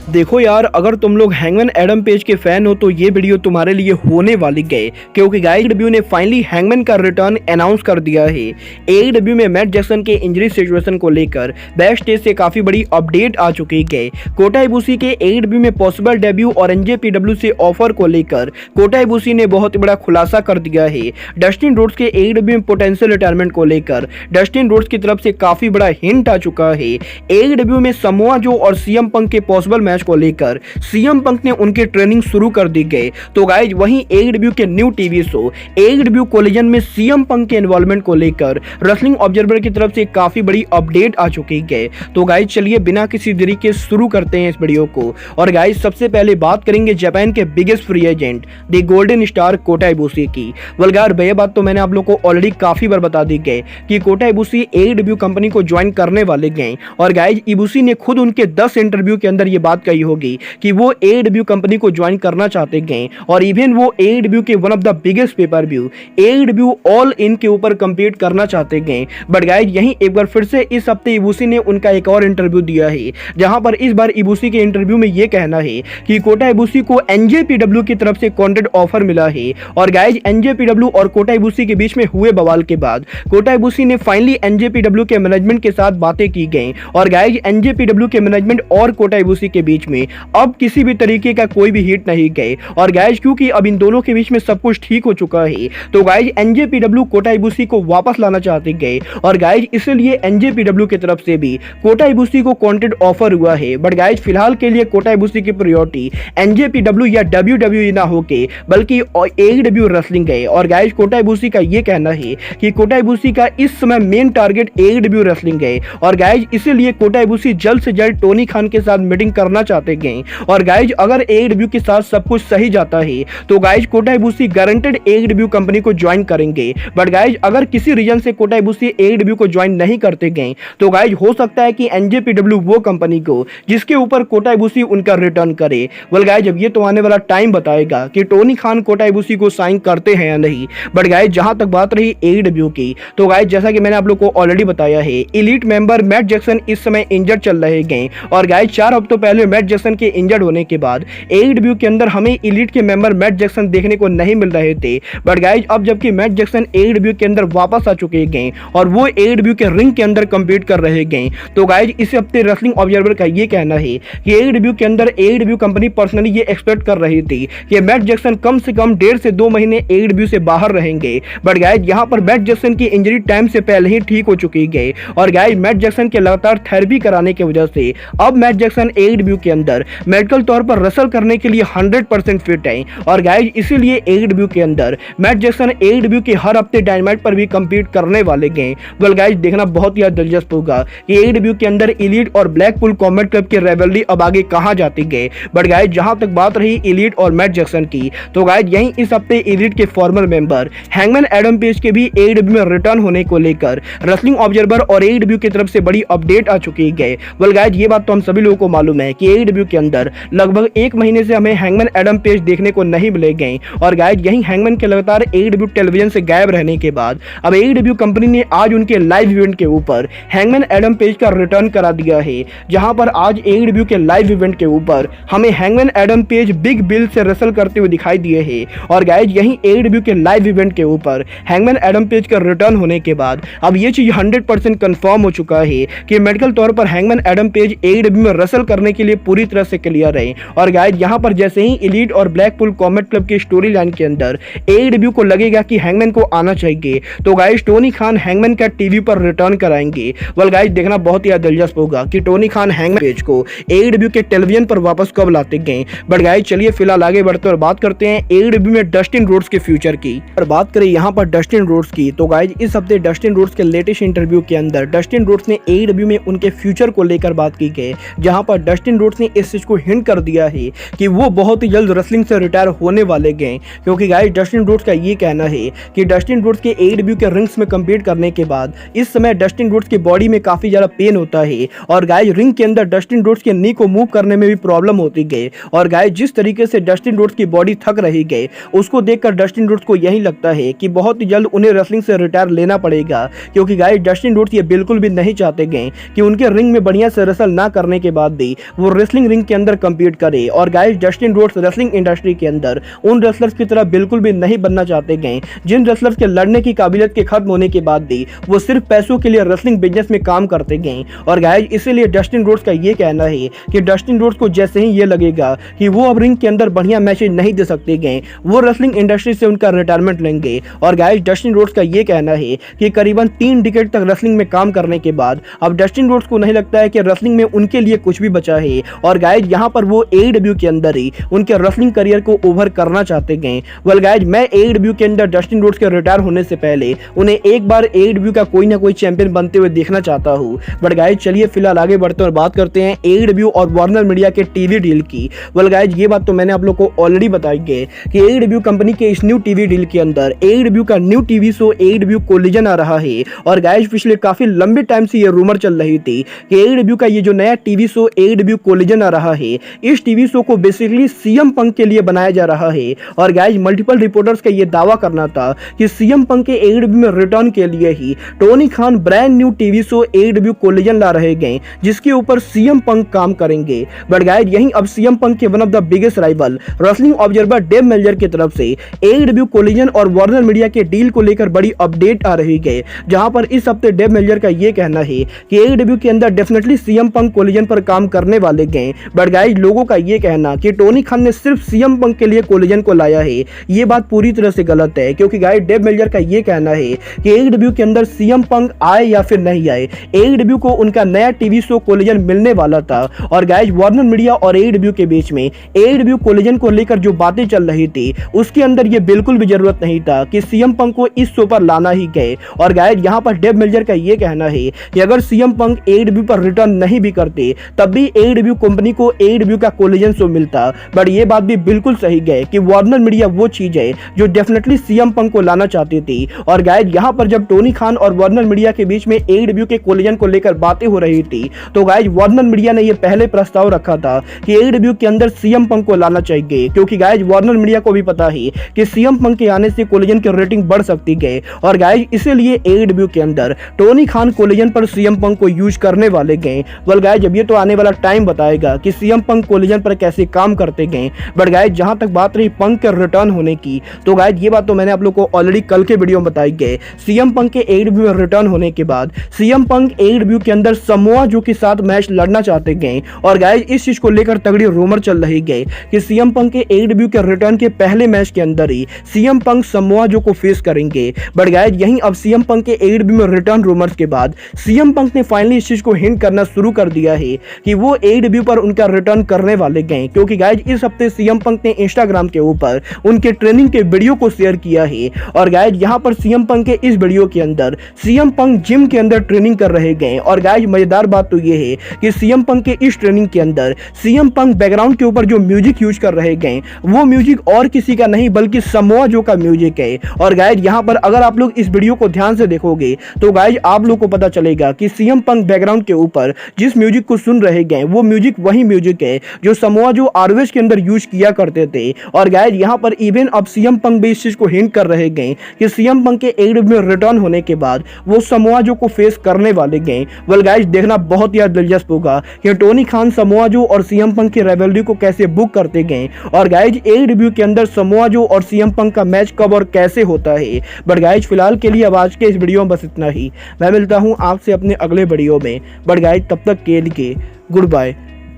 देखो यार, अगर तुम लोग हैंगमैन एडम पेज के फैन हो तो ये वीडियो तुम्हारे लिए होने वाली गए, क्योंकि गाइस AEW ने फाइनली हैंगमैन का रिटर्न अनाउंस कर दिया है। AEW में मैट जैक्सन के इंजरी सिचुएशन को लेकर बैक स्टेज से काफी बड़ी अपडेट आ चुकी है। कोटा इबुशी के AEW में पॉसिबल डेब्यू और NJPW से ऑफर को लेकर कोटा इबुशी ने बहुत बड़ा खुलासा कर दिया है। डस्टिन रोड्स के AEW में पोटेंशियल रिटायरमेंट को लेकर डस्टिन रोड्स की तरफ से काफी बड़ा हिंट आ चुका है। AEW में समोआ जो और CM पंक के पॉसिबल मैच को लेकर CM पंक ने उनकी ट्रेनिंग शुरू कर दी गई। तो गाइज वहीं AEW के new TV show AEW collision में CM पंक के इन्वॉल्वमेंट को लेकर रेसलिंग ऑब्जर्वर की तरफ से काफी बड़ी अपडेट आ चुकी है। तो गाइज चलिए बिना किसी देरी के शुरू करते हैं इस वीडियो को। और गाइज सबसे पहले बात करेंगे जापान के biggest free agent the golden star Kota Ibushi की। वलगार भैया बात तो मैंने आप लोग को ऑलरेडी काफी बार बता दी गई कि कोटा इबुशी AEW कंपनी को ज्वाइन करने वाले गए। और गाइज इबुशी ने खुद उनके 10 इंटरव्यू के अंदर ये बात कही होगी कि वो AEW कंपनी को ज्वाइन करना चाहते गए। और इवन वो AEW के one of the biggest pay per view AEW all in के ऊपर कंपीट करना चाहते गए। बट गाइज यहीं एक बार फिर से इस हफ्ते इबुशी ने उनका एक और इंटरव्यू दिया है, जहां पर इस बार इबुशी के इंटरव्यू में ये कहना है कि कोटा इबुशी को NJPW की तरफ से कॉन्ट्रैक्ट ऑफर मिला है। और गाइज NJPW और कोटा इबुशी के बीच में हुए बवाल के बाद कोटा इबुशी ने फाइनली NJPW के मैनेजमेंट के साथ बातें की गई। और गाइज NJPW के मैनेजमेंट और कोटा इबुशी के बीच में अब किसी भी तरीके का कोई भी हिट नहीं गए। और गाइज क्योंकि अब इन दोनों के बीच में सब कुछ ठीक हो चुका है, तो गाइज NJPW कोटा इबुशी को वापस लाना चाहते गए। और गाइज इसलिए NJPW की तरफ से भी कोटा इबुशी को कॉन्ट्रैक्ट ऑफर हुआ है। बट गाइज फिलहाल के लिए कोटा इबुशी की प्रायोरिटी NJPW या WWE ना होके बल्कि AEW रेसलिंग है। और गाइज कोटा इबुशी का ये कहना है कि कोटा इबुशी का इस समय मेन टारगेट AEW रेसलिंग है। और गाइज इसीलिए कोटा इबुशी जल्द से जल्द टोनी खान के साथ मीटिंग करना चाहते गए। और गाइज अगर AEW के साथ सब कुछ सही जाता है तो guys Kota Ibushi guaranteed AEW company को ज्वाइन करेंगे। बट गाइज अगर किसी रीजन से कोटा इबुशी AEW को ज्वाइन नहीं करते गए तो गाइज हो सकता है कि NJPW वो कंपनी को जिसके ऊपर कोटा इबुशी उनका रिटर्न करे। वेल गाइज अब ये तो आने वाला टाइम बताएगा कि टोनी खान कोटा इबुशी को साइन करते हैं या नहीं। बट गाइज जहां तक बात रही AEW की, तो गाइज जैसा कि मैंने आप लोग को ऑलरेडी बताया है, एलीट मेंबर मैट जैक्सन इस समय इंजर्ड चल रहे गए। और गाइज 4 हफ्तों पहले मैट जैक्सन के इंजर्ड होने के बाद AEW के अंदर हमें एलीट के मेंबर मैट जैक्सन देखने को नहीं मिल रहे थे। बट गाइज अब जबकि मैट जैक्सन AEW के अंदर वापस आ चुके गए और वो AEW के रिंग के अंदर कंपीट कर रहे गए, तो गाइज इस हफ्ते रेसलिंग ऑब्जर्वर का ये कहना है कि AEW के अंदर AEW कंपनी पर्सनली ये एक्सपेक्ट कर रही थी कि मैट जैक्सन कम से कम 1.5 से 2 महीने AEW से बाहर रहेंगे। बट गाइज यहाँ पर मैट जैक्सन की इंजरी टाइम से पहले ही ठीक हो चुकी है। और गाइज मैट जैक्सन के लगातार थेरेपी कराने की वजह से अब मैट जैक्सन AEW के अंदर मेडिकल तौर पर रेसल करने के लिए 100% फिट है। और गाइज इसीलिए AEW के अंदर मैट जैक्सन AEW के हर हफ्ते डायनामाइट पर भी कंपीट करने वाले गए। वेल गाइज देखना बहुत ही दिलचस्प होगा कि AEW के अंदर एलीट और ब्लैकपूल कॉम्बैट क्लब की राइवलरी अब आगे कहां जाती गए। बट गाइज जहां तक बात रही एलीट और मैट जैक्सन की, तो गाइज यहीं इस हफ्ते एलीट के farmer member hangman Adam page के भी AEW में रिटर्न होने को लेकर रेसलिंग ऑब्जर्वर और AEW की तरफ से बड़ी अपडेट आ चुकी है। वेल गाइज ये बात तो हम सभी लोगों को मालूम है कि AEW के अंदर लगभग 1 महीने से हमें हैंगमैन एडम पेज देखने को नहीं मिले गए। और गाइज यहीं हैंगमैन के लगातार AEW टेलीविजन से गायब रहने के बाद अब AEW कंपनी ने आज उनके लाइव इवेंट के ऊपर हैंगमैन एडम पेज का रिटर्न करा दिया है। जहां पर आज AEW के लाइव इवेंट के ऊपर हमें hangman Adam page big bill से रेसल करते हुए दिखाई दिए हैं। और गाइज यहीं AEW के लाइव इवेंट के ऊपर हैंगमैन एडम पेज का रिटर्न होने के बाद अब ये चीज 100% कंफर्म हो चुका है कि मेडिकल तौर पर हैंगमैन एडम पेज AEW में रेसल करने के लिए पूरी तरह से क्लियर है। और गाइज यहां पर जैसे ही एलीट और ब्लैकपूल कॉम्बैट क्लब की स्टोरी लाइन के अंदर AEW को लगेगा कि हैंगमैन को आना चाहिए, तो गाइज टोनी खान हैंगमैन का टीवी पर रिटर्न कराएंगे। वेल गाइज देखना बहुत ही दिलचस्प होगा कि टोनी खान हैंगमैन पेज को AEW के टेलीविजन पर वापस कब लाते गए। बट गाइज चलिए फिलहाल आगे बढ़ते और बात करते हैं AEW में डस्टिन रोड्स के फ्यूचर की। और बात करें यहाँ पर डस्टिन रोड्स की, तो गाइज इस हफ्ते डस्टिन रोड्स के लेटेस्ट इंटरव्यू के अंदर डस्टिन रोड्स ने AEW में उनके फ्यूचर को लेकर बात की है, जहां पर डस्टिन रोड्स ने इस चीज को हिंट कर दिया है कि वो बहुत ही जल्द रेसलिंग से रिटायर होने वाले गए। क्योंकि गाइज डस्टिन रोड्स का ये कहना है कि डस्टिन रोड्स के AEW के रिंग्स में कंपीट करने के बाद इस समय डस्टिन रोड्स की बॉडी में काफी ज्यादा पेन होता है। और गाइज रिंग के अंदर डस्टिन रोड्स के नी को मूव करने में भी प्रॉब्लम होती गई। और गाइज जिस तरीके से डस्टिन रोड्स की बॉडी थक रही गई, उसको देखकर डस्टिन रोड्स को यही लगता है कि बहुत ही जल्द उन्हें रेसलिंग से रिटायर लेना पड़ेगा। क्योंकि गाइज डस्टिन रोड्स ये बिल्कुल भी नहीं चाहते गए कि उनके रिंग में बढ़िया से रेसल ना करने के बाद भी वो रेसलिंग रिंग के अंदर कम्पीट करे। और guys Dustin Rhodes wrestling industry के अंदर उन रेसलर्स की तरह बिल्कुल भी नहीं बनना चाहते गए जिन रेसलर्स के लड़ने की काबिलियत के खत्म होने के बाद भी वो सिर्फ पैसों के लिए रेसलिंग बिजनेस में काम करते गए। और गाइस इसीलिए डस्टिन रोड्स का ये कहना है कि डस्टिन रोड्स को जैसे ही ये लगेगा कि वो अब रिंग के अंदर बढ़िया मैचेज नहीं दे सकते गए, वो रेसलिंग इंडस्ट्री से उनका रिटायरमेंट लेंगे। और गाइस डस्टिन रोड्स का ये कहना है कि करीबन 3 डिकेड तक रेसलिंग में काम करने के बाद अब डस्टिन रोड्स को नहीं लगता है कि रेसलिंग में उनके लिए कुछ भी बचा है। और गाइस यहाँ पर वो AEW के अंदर ही उनके रेसलिंग करियर को ओवर करना चाहते गए। वेल गाइस मैं AEW के अंदर डस्टिन रोड्स के रिटायर होने से पहले उन्हें एक बार AEW का कोई ना कोई चैंपियन बनते हुए देखना चाहता हूं। बट गाइस चलिए फिलहाल आगे बढ़ते हैं और बात करते हैं AEW और वार्नर मीडिया के टीवी डील की। वेल गाइस ये बात तो मैंने आप लोग को ऑलरेडी बताई है कि AEW कंपनी के इस न्यू टीवी डील के अंदर AEW का new TV show AEW Collision आ रहा है। और गाइस पिछले काफी लंबे टाइम से ये रूमर चल रही थी कि AEW का ये जो नया टीवी शो AEW कोलिजन आ रहा है, इस टीवी शो को बेसिकली CM पंक के लिए बनाया जा रहा है। और गाइस मल्टीपल रिपोर्टर्स का ये दावा करना था कि CM पंक के AEW में रिटर्न के लिए ही Tony Khan brand new TV show AEW Collision ला रहे गए जिसके ऊपर CM पंक काम करेंगे। बट गाइस यहीं अब CM पंक के one of the biggest rival wrestling observer Dave Meltzer की तरफ से AEW कोलिजन और वार्नर मीडिया के डील को लेकर बड़ी अपडेट आ रही है, जहां पर इस हफ्ते डेव मेल्जर का ये कहना है कि AEW के अंदर डेफिनेटली CM पंक कोलिजन पर काम करने वाले गए। बट गाइस लोगों का ये कहना कि टोनी खान ने सिर्फ CM पंक के लिए कोलिजन को लाया है, ये बात पूरी तरह से गलत है। क्योंकि गाइस डेव मेल्जर का ये कहना है कि AEW के अंदर CM पंक आए या फिर नहीं आए, AEW को उनका नया टीवी शो कोलिजन मिलने वाला था। और गाइस वार्नर मीडिया और AEW के बीच में AEW कोलिजन को लेकर जो बातें चल रही थी उसके अंदर ये बिल्कुल भी जरूरत नहीं था कि CM पंक को इस शो पर लाना ही गए। और गाइस यहाँ पर डेव मेल्जर का ये कहना है कि अगर CM पंक AEW पर रिटर्न नहीं भी करते तब भी AEW कंपनी को AEW का कोलिजन शो मिलता। बट ये बात भी बिल्कुल सही गए कि वार्नर मीडिया वो चीज है जो डेफिनेटली CM पंक को लाना चाहती थी। और गाइस यहाँ पर जब टोनी खान और वार्नर मीडिया के बीच में AEW के कोलिजन को लेकर बातें हो रही थी तो गाइस वार्नर मीडिया ने ये पहले प्रस्ताव रखा था कि AEW के अंदर CM पंक को लाना चाहिए। क्योंकि गाइस वार्नर मीडिया को भी पता है कि CM पंक के आने से कोलिजन की रेटिंग बढ़ सकती है। और गाइस इसीलिए AEW के अंदर टोनी खान कोलिजन पर CM पंक को यूज करने वाले गए। वेल गाइस जब ये तो आने वाला टाइम बताएगा कि CM पंक कोलिजन पर कैसे काम करते गए। बट गाइस जहां तक बात रही पंक के रिटर्न होने की तो गाइस ये बात तो मैंने आप लोग को ऑलरेडी कल के वीडियो में बताई गई। CM पंक के AEW में रिटर्न होने के बाद CM पंक AEW के अंदर समोआ जो के साथ मैच लड़ना चाहते गए। और गाइस इस चीज को लेकर तगड़ी रूमर चल रही गई कि CM पंक के AEW के रिटर्न के पहले मैच के अंदर ही CM पंक समोआ जो को फेस करेंगे। बट गाइस यहीं अब CM पंक के AEW में रिटर्न रूमर्स के बाद CM पंक ने फाइनली इस चीज को हिंट करना शुरू कर दिया है कि वो AEW पर उनका रिटर्न करने वाले गए। क्योंकि गाइस इस हफ्ते CM पंक ने इंस्टाग्राम के ऊपर उनके ट्रेनिंग के वीडियो को शेयर किया है। और गाइस यहाँ पर CM पंक के इस वीडियो के अंदर CM पंक जिम के अंदर ट्रेनिंग कर रहे गए। और गाइस मजेदार बात तो ये है कि CM पंक के इस ट्रेनिंग के अंदर CM पंक बैकग्राउंड के ऊपर जो म्यूजिक यूज कर रहे गए वो म्यूजिक और किसी का नहीं बल्कि समोआ जो का म्यूजिक है। और गाइस यहाँ पर अगर आप लोग इस वीडियो को ध्यान से देखोगे तो गाइस आप लोग को पता चलेगा कि CM पंक बैकग्राउंड के ऊपर जिस म्यूजिक को सुन रहे गए वो म्यूजिक वही म्यूजिक है जो समोआ जो ROH के अंदर यूज किया करते थे। और गाइस यहाँ पर इवन अब CM पंक भी इस चीज को हिंट कर रहे गए कि CM पंक के AEW में रिटर्न होने के बाद वो समोआ जो को फेस करने वाले गए। वेल गाइस देखना बहुत ही दिलचस्प होगा कि टोनी खान समोआ जो और CM पंक की राइवलरी को कैसे बुक करते गए। और गाइस AEW के अंदर समोआ जो और CM पंक का मैच कब और कैसे होता है। बट गाइस फिलहाल के लिए अब आज के इस वीडियो में बस इतना ही। मैं मिलता हूँ आपसे अपने अगले वीडियो में। बट गाइस तब तक के लिए good bye,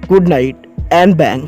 good night and bang.